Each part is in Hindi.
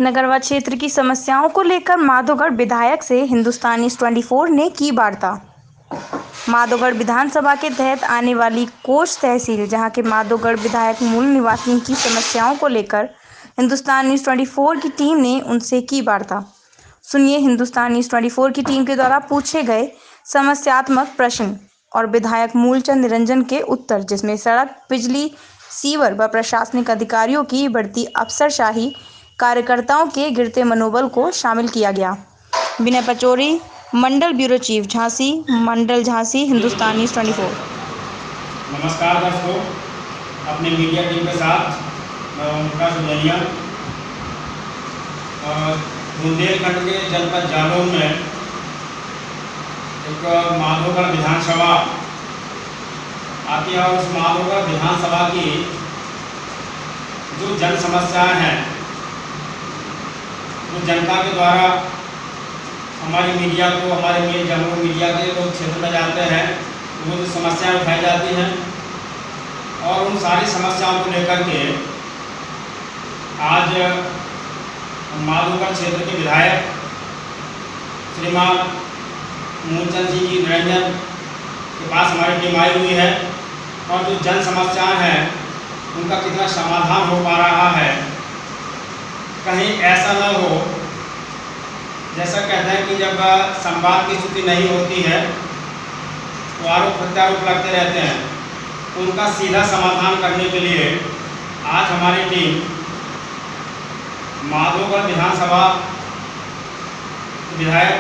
नगरवा क्षेत्र की समस्याओं को लेकर माधोगढ़ विधायक से हिंदुस्तानी 24 ने की वार्ता। माधोगढ़ विधानसभा के तहत आने वाली कोच तहसील, जहां के माधोगढ़ विधायक मूल निवासियों की समस्याओं को लेकर हिंदुस्तानी 24 की टीम ने उनसे की वार्ता। सुनिए हिंदुस्तानी 24 की टीम के द्वारा पूछे गए समस्यात्मक प्रश्न और विधायक मूलचंद निरंजन के उत्तर, जिसमें सड़क, बिजली, सीवर व प्रशासनिक अधिकारियों की बढ़ती अफसरशाही, कार्यकर्ताओं के गिरते मनोबल को शामिल किया गया। विनय पचौरी, मंडल ब्यूरो चीफ, झांसी मंडल, झांसी, हिंदुस्तानी 24। नमस्कार दर्शकों, अपने मीडिया टीम के साथ मैं उनका सुजनिया बुंदेलखंड के जनपद जालौन में एक माधोगढ़ विधानसभा आती है और उस माधोगढ़ विधानसभा की जो जन समस्याएं हैं, तो जनता के द्वारा हमारी मीडिया को, हमारे जालौन मीडिया के लोग क्षेत्र में जाते हैं, वो जो समस्याएं उठाई जाती हैं और उन सारी समस्याओं को लेकर के आज माधोगढ़ क्षेत्र के विधायक श्रीमान मूलचंद सिंह जी निरंजन के पास हमारी टीम आई हुई है और जो जन समस्याएं हैं उनका कितना समाधान हो पा रहा है। कहीं ऐसा न हो, जैसा कहते हैं कि जब संवाद की स्थिति नहीं होती है तो आरोप प्रत्यारोप लगते रहते हैं, उनका सीधा समाधान करने के लिए आज हमारी टीम माधोगढ़ विधानसभा विधायक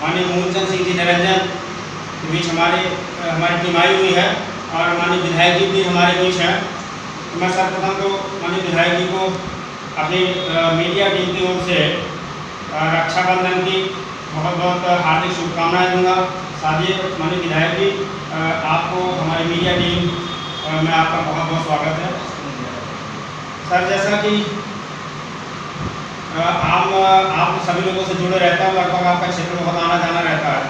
माननीय मूलचंद सिंह जी निरंजन के बीच हमारी टीम आई हुई है और माननीय विधायक जी भी हमारे बीच हैं। मैं सर्वप्रथम तो माननीय विधायक जी को अपनी मीडिया टीम की ओर से रक्षाबंधन की बहुत बहुत हार्दिक शुभकामनाएं दूंगा। साथ ही माननीय विधायक जी, आपको हमारी मीडिया टीम में आपका बहुत बहुत स्वागत है। सर, जैसा कि आप सभी लोगों से जुड़े रहते हैं, लगभग आपका क्षेत्र में बहुत आना जाना रहता है,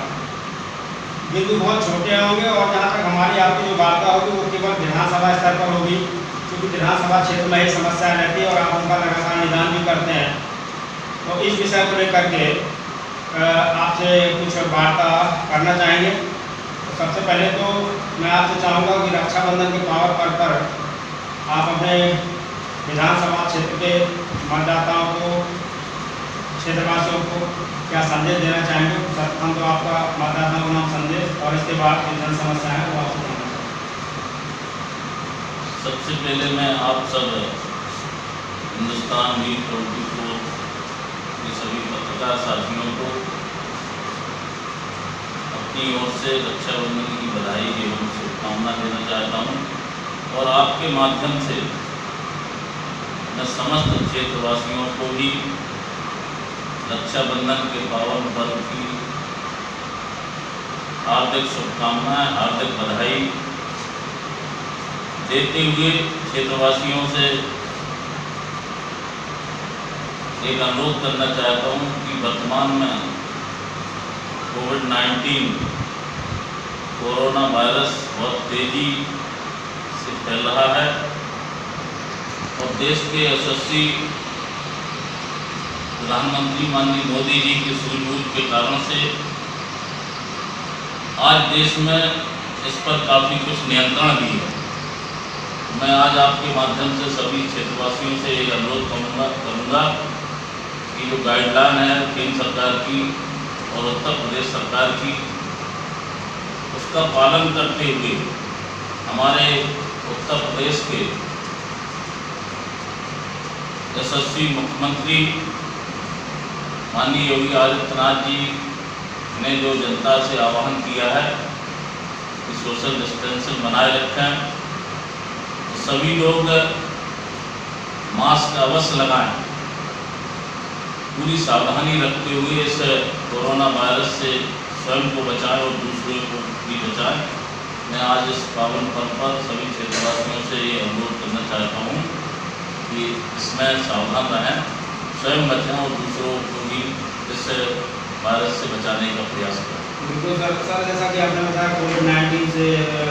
बिंदु बहुत छोटे होंगे और जहाँ तक हमारी आपकी जो वार्ता होगी वो केवल विधानसभा स्तर पर होगी, क्योंकि विधानसभा क्षेत्र में ही समस्या रहती है और आप उनका लगातार निदान भी करते हैं। तो इस विषय को लेकर के आपसे कुछ वार्ता करना चाहेंगे। तो सबसे पहले तो मैं आपसे चाहूँगा कि रक्षाबंधन के पावन पर्व पर आप अपने विधानसभा क्षेत्र के मतदाताओं को, क्षेत्रवासियों को क्या संदेश देना चाहेंगे? सर्वप्रथम तो आपका मतदाताओं को नाम संदेश और इसके बाद जो जन समस्या है वो आपसे जानना चाहेंगे। सबसे पहले मैं आप सब हिंदुस्तान न्यूज़ 24 के सभी पत्रकार साथियों को अपनी ओर से रक्षाबंधन की बधाई एवं शुभकामना देना चाहता हूँ और आपके माध्यम से मैं समस्त क्षेत्रवासियों को भी रक्षाबंधन के पावन पर्व की हार्दिक शुभकामनाएं, हार्दिक बधाई देते हुए क्षेत्रवासियों से एक अनुरोध करना चाहता हूं कि वर्तमान में कोविड-19 कोरोना वायरस बहुत तेजी से फैल रहा है और देश के यशस्वी प्रधानमंत्री माननीय मोदी जी के सूझबूझ के कारण से आज देश में इस पर काफ़ी कुछ नियंत्रण भी है। मैं आज आपके माध्यम से सभी क्षेत्रवासियों से ये अनुरोध करूँगा कि जो गाइडलाइन है केंद्र सरकार की और उत्तर प्रदेश सरकार की, उसका पालन करते हुए हमारे उत्तर प्रदेश के यशस्वी मुख्यमंत्री माननीय योगी आदित्यनाथ जी ने जो जनता से आह्वान किया है कि सोशल डिस्टेंसिंग बनाए रखें, तो सभी लोग मास्क अवश्य लगाएं, पूरी सावधानी रखते हुए इस कोरोना वायरस से स्वयं को बचाएं और दूसरों को भी बचाएं। मैं आज इस पावन पर्व पर सभी क्षेत्रवासियों से ये अनुरोध करना चाहता हूँ कि इसमें सावधान रहें, स्वयं बचें और दूसरों को भी इस वायरस से बचाने का प्रयास करें। बिल्कुल सर, जैसा कि आपने बताया कोविड-19 से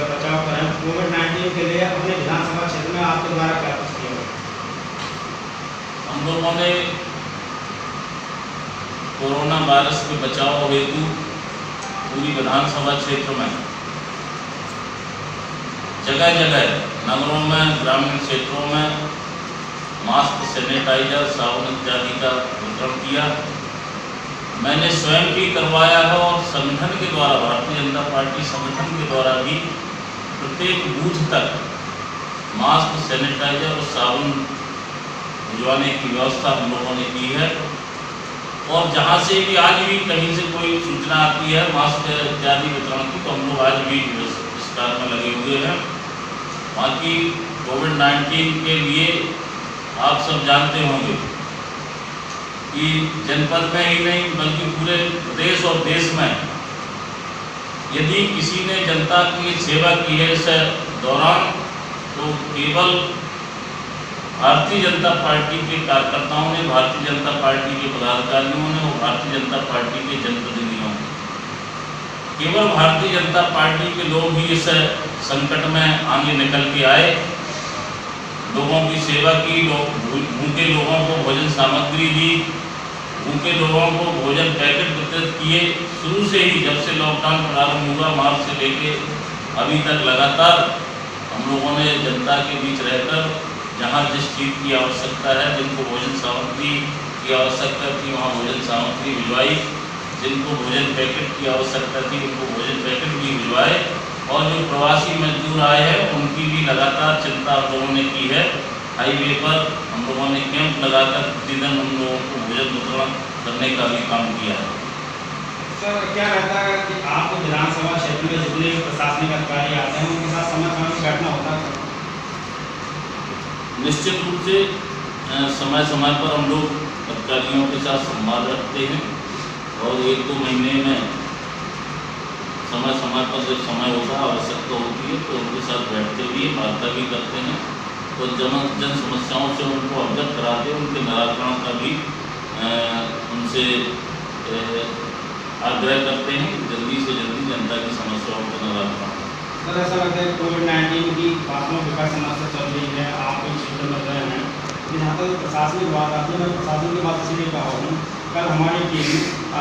बचाव करें, कोविड-19 के लिए अपने विधानसभा क्षेत्र में आपके द्वारा क्या कुछ किया? हम लोगों ने कोरोना वायरस के बचाव हेतु पूरी विधानसभा क्षेत्र में जगह जगह नगरों में, ग्रामीण क्षेत्रों में मास्क, सैनिटाइजर, साबुन इत्यादि का वितरण किया। मैंने स्वयं भी करवाया है और संगठन के द्वारा, भारतीय जनता पार्टी संगठन के द्वारा भी प्रत्येक बूथ तक मास्क, सैनिटाइजर और साबुन भिजवाने की व्यवस्था हम लोगों ने की है। और जहाँ से भी आज भी कहीं से कोई सूचना आती है मास्क इत्यादि वितरण की, तो हम लोग आज भी इस कार्य में लगे हुए हैं। बाकी कोविड-19 के लिए आप सब जानते होंगे कि जनपद में ही नहीं बल्कि पूरे प्रदेश और देश में यदि किसी ने जनता की सेवा की है इस दौरान, तो केवल भारतीय जनता पार्टी के कार्यकर्ताओं ने, भारतीय जनता पार्टी के पदाधिकारियों ने और भारतीय जनता पार्टी के जनप्रतिनिधियों ने, केवल भारतीय जनता पार्टी के लोग ही इस संकट में आगे निकल के आए, लोगों की सेवा की, भूखे लोगों को भोजन सामग्री दी, भूखे लोगों को भोजन पैकेट वितरित किए। शुरू से ही जब से लॉकडाउन प्रारंभ हुआ मार्च से लेके अभी तक लगातार हम लोगों ने जनता के बीच रहकर जहाँ जिस चीज़ की आवश्यकता है, जिनको भोजन सामग्री की आवश्यकता थी वहाँ भोजन सामग्री भिजवाई, जिनको भोजन पैकेट की आवश्यकता थी उनको भोजन पैकेट भी भिजवाए। और जो प्रवासी मजदूर आए हैं उनकी भी लगातार चिंता हम लोगों ने की है। हाईवे पर हम लोगों ने कैंप लगाकर प्रतिदिन उन लोगों को भोजन वितरण करने का भी काम किया है। सर, क्या रहता है कि आपको विधानसभा क्षेत्र में जितने भी प्रशासनिक अधिकारी आते हैं उनके साथ समय समय पर बैठना होता है? निश्चित रूप से समय समय पर हम लोग अधिकारियों के साथ संवाद रखते हैं और 1-2 महीने में समय समय पर जब समय होता है, आवश्यकता होती है तो उनके साथ बैठते भी हैं, वार्ता भी करते हैं और जन समस्याओं से उनको अवगत कराते हैं, उनके निराकरण का भी उनसे आग्रह करते हैं जल्दी से जल्दी जनता की समस्याओं का निराकरण। सर, ऐसा लगता है कोविड-19 की प्राथमिक विकास समस्या चल रही है, आप इस क्षेत्र में रहे हैं, जहाँ तक प्रशासनिक बात आती है, मैं प्रशासन की बात इसीलिए कहा हूँ, कल हमारी टीम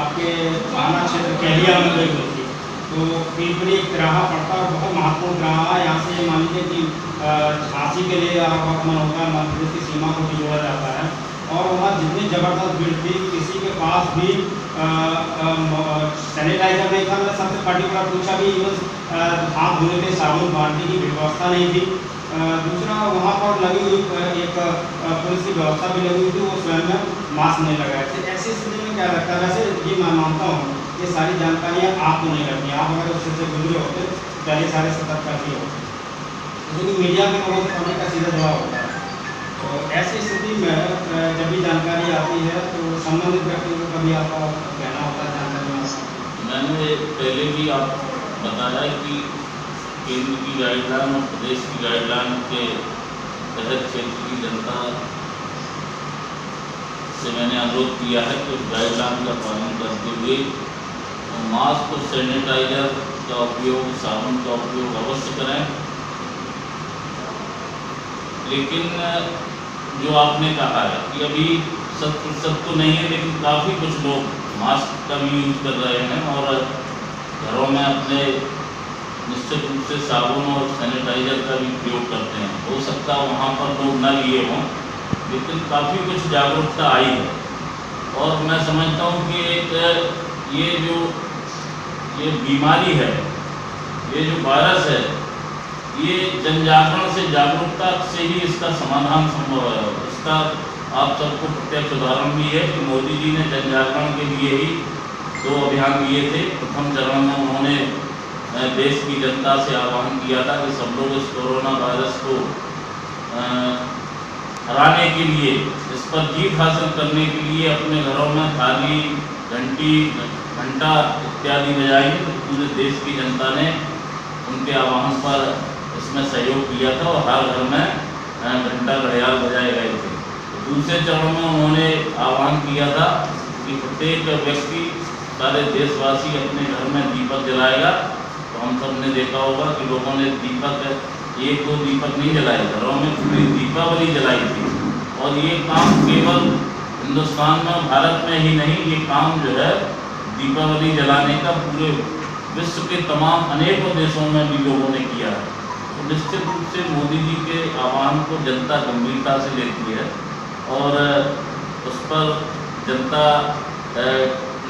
आपके थाना क्षेत्र केलिया में गई हुई थी, तो पीपली एक तिराहा पड़ता है और बहुत महत्वपूर्ण तिराहा है। यहाँ से मान लीजिए कि झांसी के लिए आवागमन होता है, मध्य प्रदेश की सीमा को भी जोड़ा जाता है और वहाँ जितनी ज़बरदस्त भीड़ थी, किसी के पास भी सैनिटाइजर नहीं था। मैंने सबसे पर्टिकुलर पूछा भी हाथ धोने के साबुन बांटने की व्यवस्था नहीं थी। दूसरा, वहाँ पर लगी हुई एक पुलिस की व्यवस्था भी लगी हुई थी, वो स्वयं में मास्क नहीं लगाए थे। ऐसी स्थिति में क्या लगता है? वैसे ये मैं मानता हूँ ये सारी जानकारियाँ आपको नहीं लगती, आप अगर उससे गुजरे होते पहले सारे सतर्क करती होते, लेकिन मीडिया के लोगों से पब्लिक का सीधा जुड़ाव होता है। तो ऐसी स्थिति में जब भी जानकारी आती है तो संबंधित व्यक्ति को कभी आपका कहना होता है जानकारी में? मैंने पहले भी आप बताया कि केंद्र की गाइडलाइन और प्रदेश की गाइडलाइन के तहत क्षेत्र की जनता से मैंने अनुरोध किया है कि गाइडलाइन का पालन करते हुए मास्क और सैनिटाइजर का उपयोग, साबुन का उपयोग अवश्य करें। लेकिन जो आपने कहा है कि अभी 100% तो नहीं है, लेकिन काफ़ी कुछ लोग मास्क का भी यूज कर रहे हैं और घरों में अपने निश्चित रूप से साबुन और सैनिटाइजर का भी प्रयोग करते हैं। हो सकता है वहाँ पर लोग न लिए हों, लेकिन काफ़ी कुछ जागरूकता आई है और मैं समझता हूँ कि एक ये बीमारी है, ये जो वायरस है, ये जन जागरण से, जागरूकता से ही इसका समाधान संभव है। इसका आप सबको प्रत्यक्ष उदाहरण भी है कि मोदी जी ने जन जागरण के लिए ही 2 अभियान लिए थे। प्रथम चरण में उन्होंने देश की जनता से आह्वान किया था कि सब लोग इस कोरोना वायरस को हराने के लिए, इस पर जीत हासिल करने के लिए अपने घरों में थाली, घंटा इत्यादि बजाएंगे। तो पूरे देश की जनता ने उनके आह्वान पर इसमें सहयोग किया था और हर घर में घंटा घड़ियाल बजाए गए थे। तो दूसरे चरण में उन्होंने आह्वान किया था कि प्रत्येक व्यक्ति, सारे देशवासी अपने घर में दीपक जलाएगा। तो हम सब ने देखा होगा कि लोगों ने दीपक, 1-2 दीपक नहीं जलाए, घरों में पूरी दीपावली जलाई थी। और ये काम केवल हिंदुस्तान में, भारत में ही नहीं, ये काम जो है दीपावली जलाने का पूरे विश्व के तमाम अनेकों देशों में भी लोगों ने किया है। तो निश्चित रूप से मोदी जी के आह्वान को जनता गंभीरता से लेती है और उस पर जनता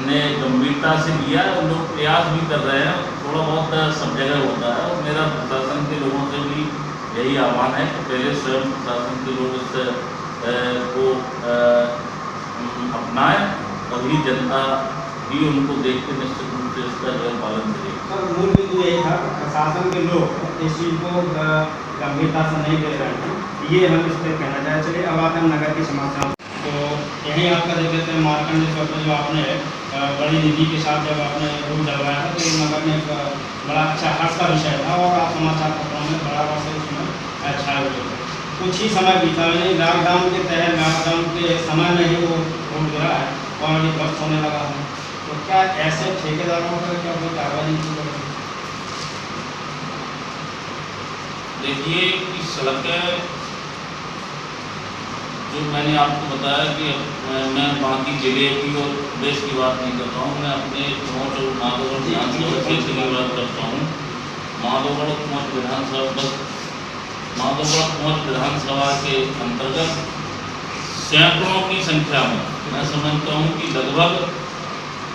ने गंभीरता से लिया है और लोग प्रयास भी कर रहे हैं। थोड़ा बहुत सब जगह होता है और मेरा प्रशासन के लोगों से भी यही आह्वान है कि पहले स्वयं प्रशासन के लोग इस को अपनाएं, तभी जनता भी उनको देख के निश्चित रूप से इसका जो है पालन करेगी। सर, मूल बिंदु यही था कि प्रशासन के लोग इस चीज़ को गंभीरता से नहीं ले रहे हैं, ये हम इस पर कहना चाहे। चलिए अब आते हैं नगर की समस्याओं। तो यहीं आपका देख लेते हैं मार्कंडे चौक में जो आपने बड़ी निधि के साथ जब आपने रोड डलवाया था तो नगर में एक बड़ा अच्छा हर्ष का विषय था और आप समाचार पत्रों में बड़ा से उसमें छाए हुए थे। कुछ ही समय बीता नहीं, लॉकडाउन के तहत लॉकडाउन के समय में ही वो रोड गिरा है और ये ध्वस्त होने लगा है। तो क्या ऐसे ठेकेदारों पर क्या कोई कार्रवाई नहीं की जाएगी? देखिए कि सड़कें जो मैंने आपको बताया कि मैं बाकी जिले की और देश की बात नहीं करता हूँ, मैं अपने पहुँच और माधोगढ़ विधानसभा क्षेत्र की बात करता हूँ। माधोगढ़ पहुँच विधानसभा के अंतर्गत सैकड़ों की संख्या में मैं समझता हूँ कि लगभग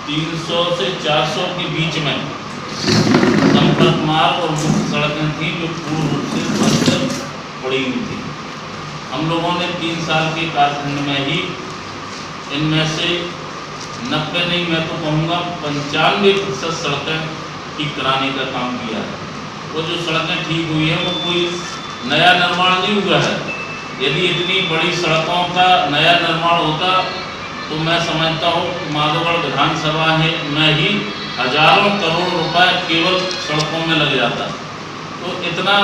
300 से 400 के बीच में संपर्क मार्ग और मुख्य सड़कें थी जो पूर्ण रूप से बंद पड़ी हुई थी। हम लोगों ने 3 साल के कालखंड में ही इनमें से 90 नहीं, मैं तो कहूँगा 95% सड़कें ठीक कराने का काम किया है। वो जो सड़कें ठीक हुई हैं वो कोई नया निर्माण नहीं हुआ है। यदि इतनी बड़ी सड़कों का नया निर्माण होता तो मैं समझता हूँ कि माधोगढ़ विधानसभा में ही हजारों करोड़ रुपए केवल सड़कों में लग जाता। तो इतना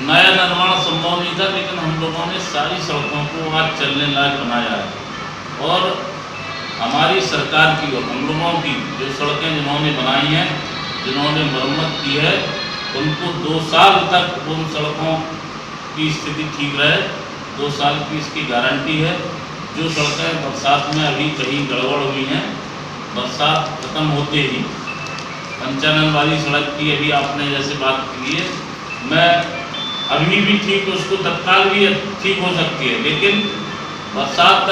नया निर्माण संभव नहीं था, लेकिन हम लोगों ने सारी सड़कों को आज चलने लायक बनाया है। और हमारी सरकार की और हम लोगों की जो सड़कें जिन्होंने बनाई हैं, जिन्होंने मरम्मत की है, उनको 2 साल तक उन सड़कों की स्थिति ठीक रहे, 2 साल की इसकी गारंटी है। जो सड़कें बरसात में अभी कहीं गड़बड़ हुई हैं, बरसात खत्म होते ही पंचानन वाली सड़क की अभी आपने जैसे बात की है, मैं अभी भी ठीक, उसको तत्काल भी ठीक हो सकती है, लेकिन बरसात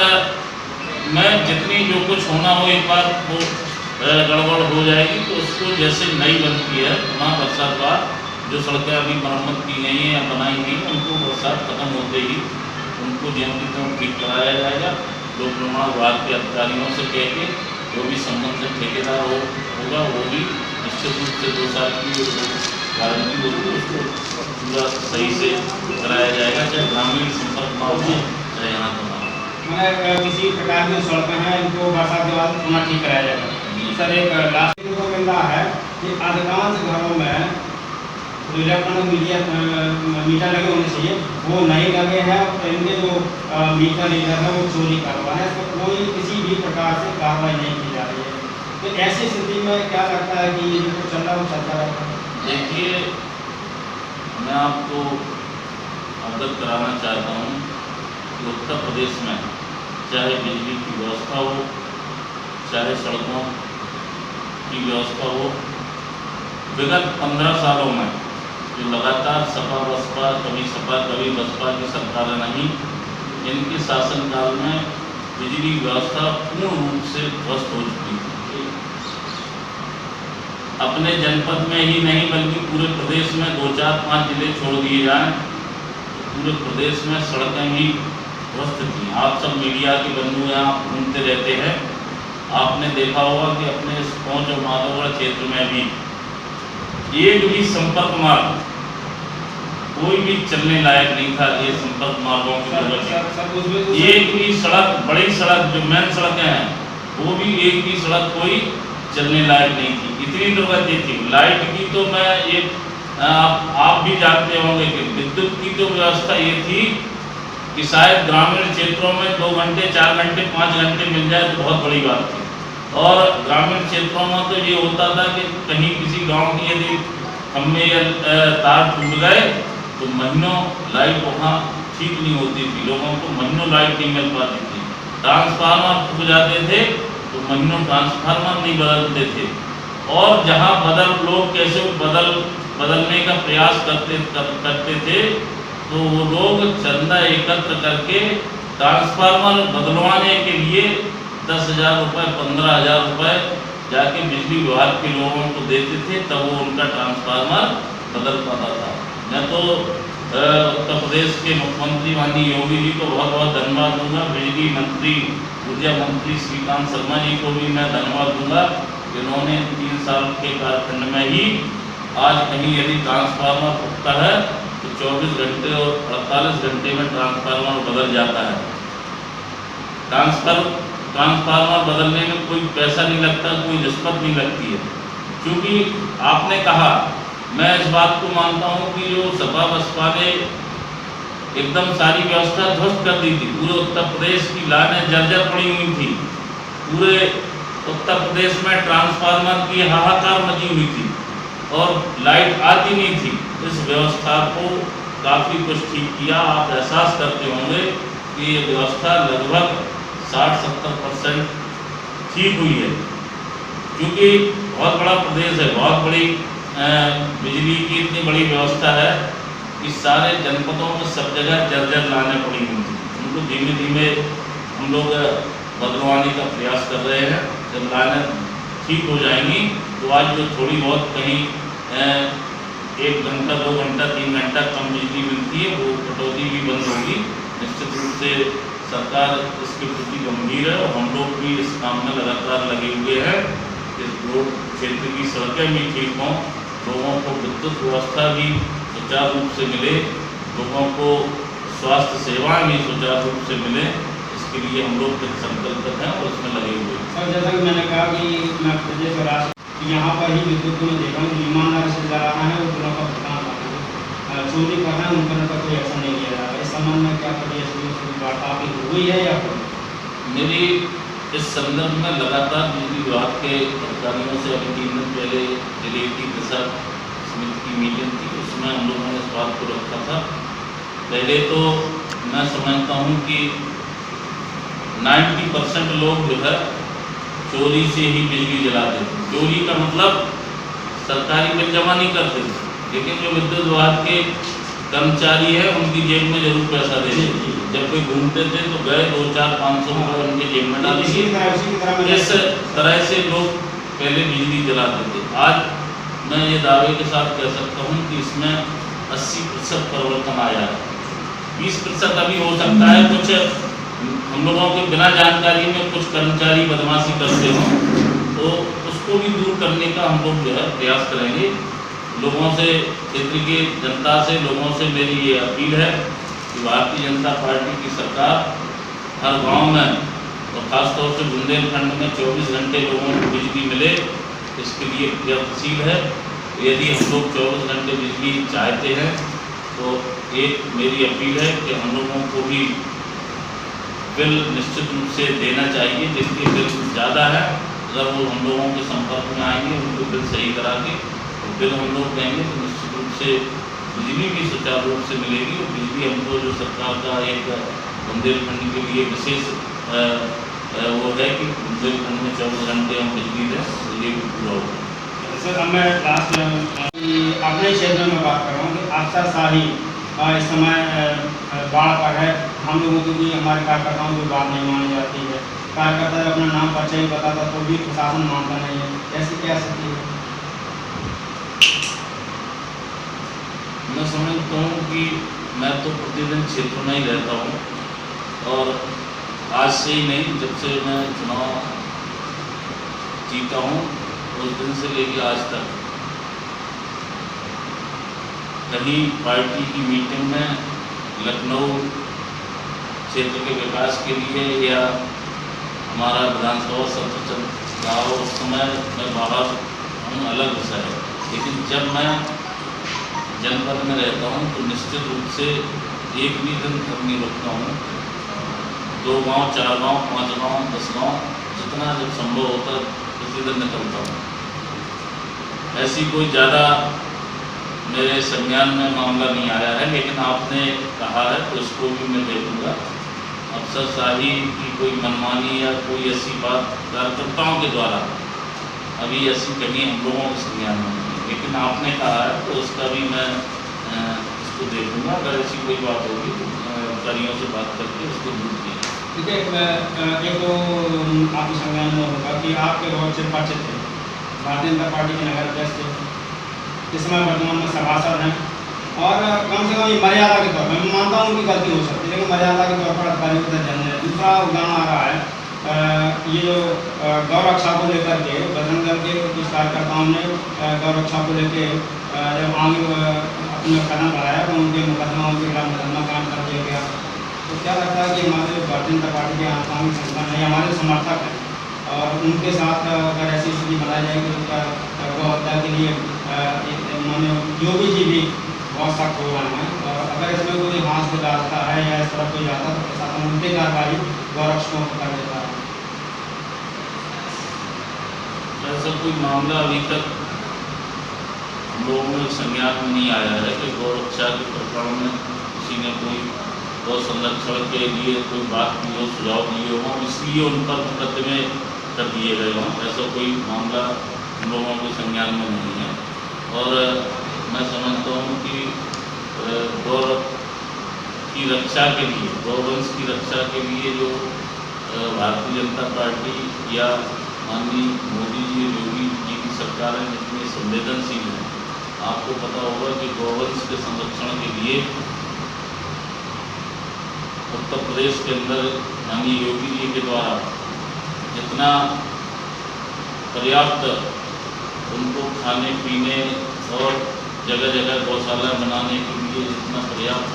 में जितनी जो कुछ होना हो एक बार वो गड़बड़ हो जाएगी, तो उसको जैसे नई बनती है पुनः बरसात बाद जो सड़कें अभी मरम्मत की गई हैं या बनाई गई हैं, उनको बरसात खत्म होते ही उनको ज्यों ठीक कराया जाएगा। लोक निर्माण विभाग के अधिकारियों से कह के जो भी संबंधित ठेकेदार होगा वो भी निश्चित रूप से 2 साल की गारंटी होगी, उसको पूरा सही से कराया जाएगा, चाहे ग्रामीण संपर्क मार्ग हो चाहे यहाँ का मार्ग। मैंने किसी प्रकार की सड़कें हैं इनको बरसात के बाद पुनः ठीक कराया जाएगा। सर, एक लास्ट को मिल रहा है कि अधिकांश घरों में इलेक्ट्रॉनिक मीटर लगे होने चाहिए, वो नहीं लगे हैं और इनके जो मीटर रीडर है वो चोरी करवा है, तो कोई किसी भी प्रकार से कार्रवाई नहीं की जा रही है। तो ऐसी स्थिति में क्या लगता है कि ये जो चल रहा है वो चलता रहता है? देखिए, मैं आपको अवगत कराना चाहता हूँ कि उत्तर प्रदेश में चाहे बिजली की व्यवस्था हो, चाहे सड़कों की व्यवस्था हो, विगत 15 सालों में जो लगातार सपा बसपा कभी बसपा की सरकारें नहीं, इनके शासनकाल में बिजली व्यवस्था पूर्ण रूप से ध्वस्त हो चुकी थी। अपने जनपद में ही नहीं बल्कि पूरे प्रदेश में 2, 4, 5 जिले छोड़ दिए जाएं तो पूरे प्रदेश में सड़कें भी ध्वस्त थी। आप सब मीडिया के बंधु हैं, आप घूमते रहते हैं, आपने देखा होगा कि अपने इस पहुँच और माधोगढ़ क्षेत्र में भी एक भी संपर्क मार्ग कोई भी चलने लायक नहीं था। ये संपर्क मार्गों की वजह से एक भी सड़क, बड़ी सड़क जो मेन सड़कें हैं, वो भी एक भी सड़क कोई चलने लायक नहीं थी। इतनी दुर्गति थी। लाइट की तो मैं ये आप भी जानते होंगे कि विद्युत की तो व्यवस्था ये थी कि शायद ग्रामीण क्षेत्रों में 2 घंटे 4 घंटे 5 घंटे मिल जाए तो बहुत बड़ी बात थी। और ग्रामीण क्षेत्रों में तो ये होता था कि कहीं किसी गांव की यदि खम्भे या तार टूट गए तो महीनों लाइट वहाँ ठीक नहीं होती थी, लोगों को महीनों लाइट नहीं मिल पाती थी। ट्रांसफार्मर फूक जाते थे तो महीनों ट्रांसफार्मर नहीं बदलते थे, और जहाँ लोग कैसे बदलने का प्रयास करते थे तो वो लोग चंदा एकत्र करके ट्रांसफार्मर बदलवाने के लिए 10,000 रुपये 15,000 रुपये जाके बिजली विभाग के लोगों को देते थे, तब वो उनका ट्रांसफार्मर बदल पाता था। मैं तो उत्तर प्रदेश के मुख्यमंत्री माननीय योगी जी को बहुत बहुत धन्यवाद दूंगा, बिजली मंत्री ऊर्जा मंत्री श्रीकांत शर्मा जी को भी मैं धन्यवाद दूंगा, जिन्होंने 3 साल के कार्यकाल में ही आज कहीं यदि ट्रांसफार्मर फूटता है तो 24 घंटे और 48 घंटे में ट्रांसफार्मर बदल जाता है। ट्रांसफार्मर बदलने में कोई पैसा नहीं लगता, कोई रिश्वत नहीं लगती है। क्योंकि आपने कहा, मैं इस बात को मानता हूँ कि जो सपा बसपा ने एकदम सारी व्यवस्था ध्वस्त कर दी थी, पूरे उत्तर प्रदेश की लाइनें जर्जर पड़ी हुई थी, पूरे उत्तर प्रदेश में ट्रांसफार्मर की हाहाकार मची हुई थी और लाइट आती नहीं थी। इस व्यवस्था को काफ़ी कुछ ठीक किया। आप एहसास करते होंगे कि ये व्यवस्था लगभग 60-70% ठीक हुई है, क्योंकि बहुत बड़ा प्रदेश है, बहुत बड़ी बिजली की इतनी बड़ी व्यवस्था है कि सारे जनपदों में सब जगह जर्जर लाने पड़ी हुई थी। उनको धीमे धीमे हम लोग बदलवाने का प्रयास कर रहे हैं। जब लाइनें ठीक हो जाएंगी तो आज जो थोड़ी बहुत कहीं 1 घंटा 2 घंटा 3 घंटा कम बिजली मिलती है, वो कटौती भी बंद होगी। निश्चित रूप से सरकार इसके प्रति गंभीर है और हम लोग भी इस काम में लगातार लगे हुए हैं। इस रोड क्षेत्र की सड़कें भी ठीक हों, लोगों को विद्युत व्यवस्था भी सुचारू रूप से मिले, लोगों को स्वास्थ्य सेवाएं भी सुचारू रूप से मिले, इसके लिए हम लोग संकल्पित हैं और उसमें लगे हुए हैं। सर, जैसा कि मैंने कहा कि मैं प्रदेश और राष्ट्र यहाँ पर ही विद्युत को मैं देखा हूँ, ईमानदारी से जला रहा है और बिलों का भुगतान कर रहे हैं, चोरी कर रहे हैं, उन पर कोई एक्शन नहीं लिया जा रहा। इस संबंध में क्या प्रदेश में वार्ता हुई है या मेरी इस संदर्भ में लगातार बिजली विभाग के अधिकारियों से अभी 3 दिन पहले जिले की दिशा समिति की मीटिंग थी, उसमें हम लोगों ने इस बात को रखा था। पहले तो मैं समझता हूँ कि 90% लोग जो है चोरी से ही बिजली जलाते थे। चोरी का मतलब सरकारी बिल जमा नहीं करते थे, लेकिन जो विद्युत विभाग के कर्मचारी है उनकी जेब में जरूर पैसा देते थे। जब कोई घूमते थे तो गए 200-400-500 रुपये उनके जेब में डाल दिए। इस तरह से लोग पहले बिजली जलाते थे। आज मैं ये दावे के साथ कह सकता हूँ कि इसमें 80% परिवर्तन आया है। 20% अभी हो सकता है कुछ हम लोगों के बिना जानकारी में कुछ कर्मचारी बदमाशी करते हों, तो उसको भी दूर करने का हम लोग जो है प्रयास करेंगे। लोगों से, क्षेत्र की जनता से, लोगों से मेरी ये अपील है कि भारतीय जनता पार्टी की सरकार हर गांव में और ख़ासतौर से बुंदेलखंड में 24 घंटे लोगों को बिजली मिले, इसके लिए प्रयत्नशील है। यदि हम लोग 24 घंटे बिजली चाहते हैं तो एक मेरी अपील है कि हम लोगों को भी बिल निश्चित रूप से देना चाहिए। जिनके बिल ज़्यादा है, अगर वो हम लोगों के संपर्क में आएंगे, उनको बिल सही करा के और बिल हम लोग देंगे तो निश्चित रूप से बिजली भी सुचारू रूप से मिलेगी। और बिजली हमको जो सरकार का एक बुंदेलखंड के लिए विशेष वो है कि बुंदेलखंड में 24 घंटे हम बिजली दें, तो ये भी पूरा होगा। सर, अब मैं लास्ट अपने क्षेत्र में बात कर रहा हूँ कि अफसरशाही इस समय बाढ़ पर है। हम लोगों की भी, हमारे कार्यकर्ताओं की बात नहीं मानी जाती है। कार्यकर्ता अपना नाम परिचय ही बताता तो भी प्रशासन मानता नहीं है। ऐसी क्या स्थिति है? मैं समझता हूँ कि मैं तो प्रतिदिन क्षेत्र में ही रहता हूँ और आज से ही नहीं, जब से मैं चुनाव जीता हूँ उस दिन से लेकर आज तक कहीं पार्टी की मीटिंग में लखनऊ क्षेत्र के विकास के लिए या हमारा विधानसभा सत्र चल रहा हो, उस समय मैं बाहर हूँ, अलग विषय है। लेकिन जब मैं जनपद में रहता हूँ तो निश्चित रूप से एक भी दिन घर नहीं रुकता हूँ। 2 गाँव, 4 गाँव, 5 गाँव, 10 गाँव, जितना जब संभव होता प्रतिदिन निकलता हूँ। ऐसी कोई ज़्यादा मेरे संज्ञान में मामला नहीं आया है, लेकिन आपने कहा है तो इसको भी मैं देखूँगा। अफसरशाही की कोई मनमानी या कोई ऐसी बात कार्यकर्ताओं के द्वारा अभी ऐसी कहीं हम लोगों के संज्ञान में नहीं है। लेकिन आपने कहा है तो उसका भी मैं इसको देखूंगा, अगर ऐसी कोई बात होगी तो अधिकारियों से बात करके उसको दूर किया। ठीक है, एक तो आपके संज्ञान में होगा कि आपके बहुत से परिचित थे, भारतीय जनता पार्टी के नगर अध्यक्ष थे, इस समय वर्तमान में सभासद हैं, और कम से कम ये मर्यादा के तौर पर, मैं मानता हूँ उनकी गलती हो सकती है, लेकिन मर्यादा के तौर पर अधिकारियों को ध्यान दें। दूसरा उदाहरण आ रहा है, ये जो गौ रक्षा को लेकर के बजरंग दल के कुछ कार्यकर्ताओं ने गौ रक्षा को लेके जब आगे अपना कदम बढ़ाया तो उनके मुकदमा उनके खिलाफ मुकदमा कायम कर दिया गया। तो क्या लगता है कि हमारे जो भारतीय जनता पार्टी के आसामी संगठन है, हमारे समर्थक हैं, और उनके साथ अगर ऐसी स्थिति बनाई जाएगी तो गौ हत्या के लिए माननीय योगी जी भी बहुत सख्त हो रहे हैं, और अगर इसमें कोई हाथ से डालता है या इस तरह कोई जाता तो प्रशासन उनके कार्रवाई गौरक्षकों को कर देता है। ऐसा कोई मामला अभी तक हम लोगों में संज्ञान में नहीं आया है कि गौ रक्षा के प्रकरण में किसी ने कोई गौ संरक्षण के लिए कोई बात की हो, सुझाव दिए हों, इसलिए उन पर मुकदमे कर दिए गए हों। ऐसा कोई मामला हम लोगों के संज्ञान में नहीं है, और मैं समझता हूँ कि गौ की रक्षा के लिए, गौवंश की रक्षा के लिए जो भारतीय जनता पार्टी या माननीय मोदी जी, योगी जी की सरकारें जितनी संवेदनशील हैं, आपको पता होगा कि गौवंश के संरक्षण के लिए उत्तर प्रदेश के अंदर माननीय योगी जी के द्वारा जितना पर्याप्त उनको खाने पीने और जगह जगह गौशाला बनाने के लिए जितना पर्याप्त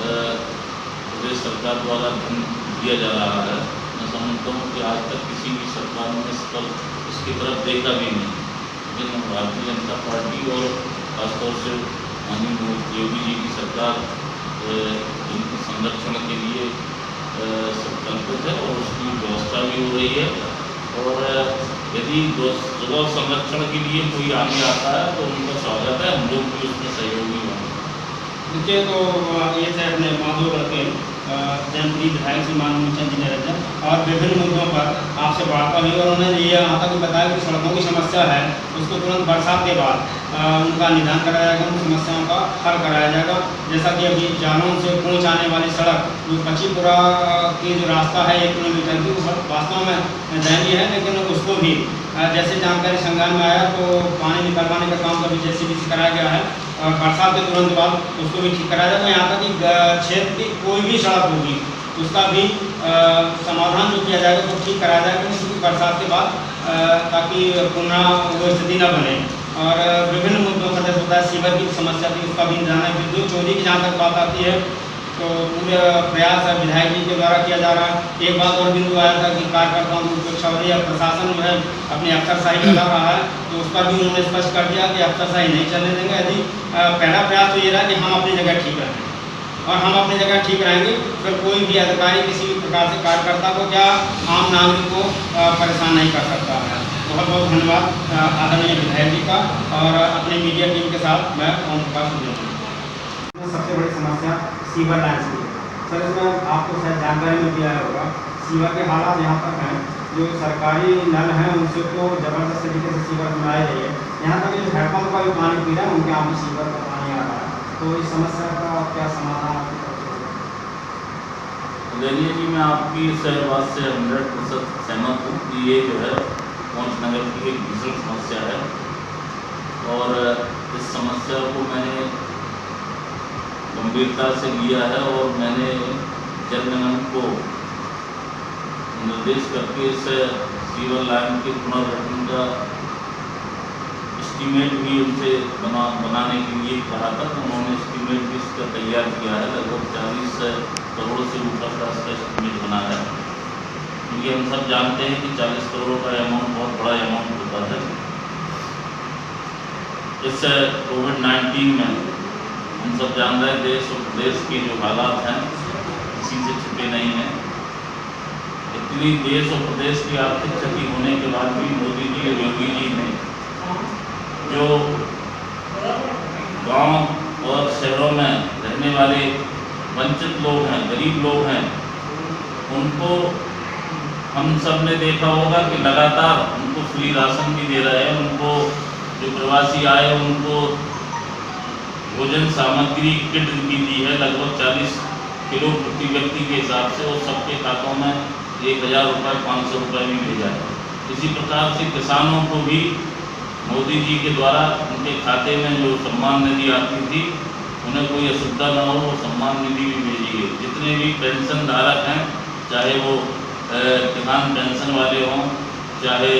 प्रदेश सरकार द्वारा धन दिया जा रहा है, मैं समझता हूँ कि आज तक किसी भी सरकार ने इसकी तरफ देखा भी नहीं। लेकिन भारतीय जनता पार्टी और खासतौर से माननीय योगी जी की सरकार इनके संरक्षण के लिए संकल्पित है, और उसकी व्यवस्था भी हो रही है। और यदि गौ संरक्षण के लिए कोई आगे आता है तो उनका स्वागत है, हम लोग भी उसमें सहयोगी होंगे। देखिए, तो ये थे अपने माधोगढ़ के जनप्रिय विधायक श्री माननीय चंद जी निरंजन, और विभिन्न मुद्दों पर आपसे वार्ता हुई, और उन्होंने ये यहाँ तक बताया कि सड़कों की समस्या है उसको तुरंत बरसात के बाद उनका निदान कराया जाएगा, उन समस्याओं का हल कराया जाएगा। जैसा कि अभी जालौन से कोंच आने वाली सड़क जो पचीपुरा की जो रास्ता है 1 किलोमीटर की, वो वास्तव में दयनीय है, लेकिन उसको भी जैसे जानकारी संज्ञान में आया तो पानी निकलवाने का काम कभी JCB से कराया गया है, और बरसात के तुरंत बाद उसको भी ठीक कराया जाएगा। यहाँ तक कि क्षेत्र की कोई भी सड़क होगी उसका भी समाधान जो किया जाएगा वो ठीक कराया जाएगा, क्योंकि बरसात के बाद ताकि पुनः वो स्थिति न बने। और विभिन्न मुद्दों का जैसे होता है, सीवर की समस्या थी उसका भी इंतजाम है। विद्युत चोरी की जहाँ तक बात आती है तो पूरे प्रयास विधायक जी के द्वारा किया जा रहा है। एक बात और बिंदु आया था कि कार्यकर्ताओं की उपेक्षा हो रही है, प्रशासन जो है अपनी अफसरशाही चला रहा है, तो उस पर भी उन्होंने स्पष्ट कर दिया कि अफसरशाही नहीं चलने देंगे। यदि पहला प्रयास तो ये रहा कि हम अपनी जगह ठीक रहें, और हम अपनी जगह ठीक रहेंगे फिर कोई भी अधिकारी किसी भी प्रकार से कार्यकर्ता को क्या आम नागरिक को परेशान नहीं कर सकता है। बहुत बहुत धन्यवाद आदरणीय विधायक जी का, और अपने मीडिया टीम के साथ मैं ओम प्रकाश हूँ। सबसे बड़ी समस्या सीवर लाइन की है। सर, इसमें आपको शायद जानकारी में दिया होगा, सीवर के हालात यहाँ तक हैं, जो सरकारी नल हैं उनसे तो ज़बरदस्त तरीके से सीवर बनाई रही है, यहाँ तक जो हैंडपम्प का भी पानी पी रहा है उनके यहाँ भी सीवर का पानी आ रहा है। तो इस समस्या का क्या समाधान आपकी तरफ से होगा? देखिए जी, मैं आपकी इस बात से 100% सहमत हूँ कि ये जो है कोंच नगर की एक भीषण समस्या है, और इस समस्या को मैंने गंभीरता से लिया है, और मैंने जल निगम को निर्देश करके इस सीवर लाइन के पुनर्गठन का एस्टीमेट भी उनसे बनाने के लिए कहा था, तो उन्होंने एस्टीमेट भी इसका तैयार किया है। लगभग 40 करोड़ से ऊपर का इसका एस्टीमेट बना है, क्योंकि हम सब जानते हैं कि 40 करोड़ का अमाउंट बहुत बड़ा अमाउंट होता है। इस कोविड-19 में हम सब जान रहे हैं देश और प्रदेश के जो हालात हैं किसी से छुपे नहीं हैं। इतनी देश और प्रदेश की आर्थिक क्षति होने के बाद भी मोदी जी और योगी जी ने जो गांव और शहरों में रहने वाले वंचित लोग हैं, गरीब लोग हैं, उनको हम सब ने देखा होगा कि लगातार उनको फ्री राशन भी दे रहे हैं। उनको जो प्रवासी आए उनको भोजन सामग्री किट भी दी है, लगभग 40 किलो प्रति व्यक्ति के हिसाब से, और सबके खातों में 1000 रुपये 500 रुपये भी भेजा है। इसी प्रकार से किसानों को भी मोदी जी के द्वारा उनके खाते में जो सम्मान निधि आती थी, उन्हें कोई असुविधा न हो, वो सम्मान निधि भी भेजी गई। जितने भी पेंशन धारक हैं, चाहे वो किसान पेंशन वाले हों, चाहे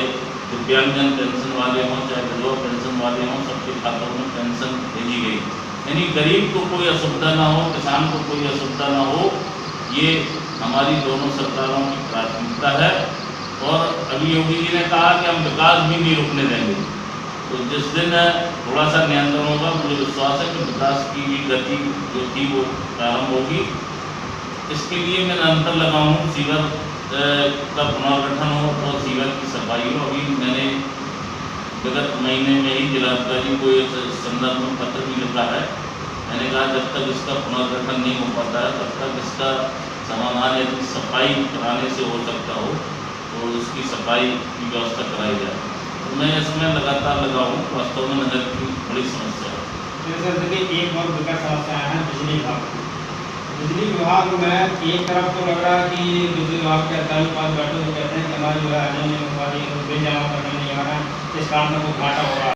दिव्यांगजन पेंशन वाले हों, चाहे विधवा पेंशन वाले हों, सबके खातों में पेंशन भेजी गई। यानी गरीब को कोई असुविधा ना हो, किसान को कोई असुविधा ना हो, ये हमारी दोनों सरकारों की प्राथमिकता है। और अभी योगी जी ने कहा कि हम विकास भी नहीं रुकने देंगे, तो जिस दिन थोड़ा सा नियंत्रण होगा, मुझे विश्वास है कि विकास की भी गति जो थी वो प्रारंभ होगी। इसके लिए मैं निरंतर लगा हूँ, सीवर का पुनर्गठन हो और सीवर की सफाई हो। अभी मैंने विगत महीने में ही जिलाधिकारी को एक संदर्भ में पत्र भी लिखा है। मैंने कहा जब तक इसका पुनर्गठन नहीं हो पाता है, तब तक इसका समाधान यदि सफाई कराने से हो सकता हो तो इसकी सफाई की व्यवस्था कराई जाए। तो मैं इसमें लगातार लगा हूँ। वास्तव में नगर की बड़ी समस्या है। जैसे देखिए, एक बहुत विकट समस्या है बिजली विभाग। बिजली विभाग में एक तरफ तो लग रहा है कि बिजली विभाग के अधिकारी के पास बैठे हुए कहते हैं कि हमारी जो है बिल जमा करने नहीं आ रहा है, इस कारण में कोई घाटा हो रहा है।